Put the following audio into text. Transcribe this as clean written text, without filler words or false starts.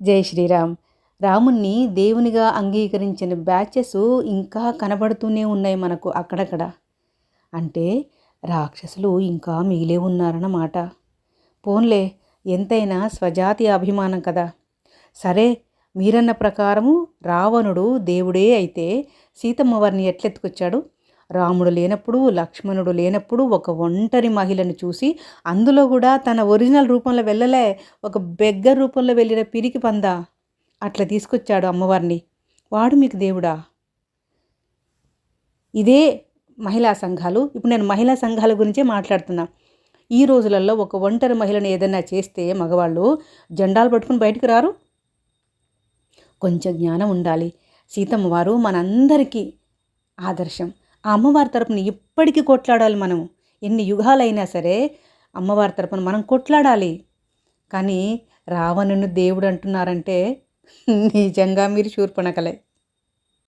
జై శ్రీరామ్. రాముణ్ణి దేవునిగా అంగీకరించిన బ్యాచెస్ ఇంకా కనబడుతూనే ఉన్నాయి మనకు అక్కడక్కడ. అంటే రాక్షసులు ఇంకా మిగిలే ఉన్నారన్నమాట. పోన్లే, ఎంతైనా స్వజాతి అభిమానం కదా. సరే, మీరన్న ప్రకారము రావణుడు దేవుడే అయితే సీతమ్మ వారిని ఎట్లెత్తుకొచ్చాడు? రాముడు లేనప్పుడు, లక్ష్మణుడు లేనప్పుడు ఒక ఒంటరి మహిళను చూసి, అందులో కూడా తన ఒరిజినల్ రూపంలో వెళ్ళలే, ఒక బెగ్గర్ రూపంలో వెళ్ళిన పిరికి పందా అట్లా తీసుకొచ్చాడు అమ్మవారిని. వాడు మీకు దేవుడా? ఇదే మహిళా సంఘాలు. ఇప్పుడు నేను మహిళా సంఘాల గురించే మాట్లాడుతున్నా. ఈ రోజులలో ఒక ఒంటరి మహిళను ఏదైనా చేస్తే మగవాళ్ళు జెండాలు పట్టుకుని బయటకు రారు. కొంచెం జ్ఞానం ఉండాలి. సీతమ్మ వారు మనందరికీ ఆదర్శం. ఆ అమ్మవారి తరపున ఇప్పటికీ కొట్లాడాలి మనం. ఎన్ని యుగాలైనా సరే అమ్మవారి తరపున మనం కొట్లాడాలి. కానీ రావణుని దేవుడు అంటున్నారంటే నిజంగా మీరు శూర్పణఖలే.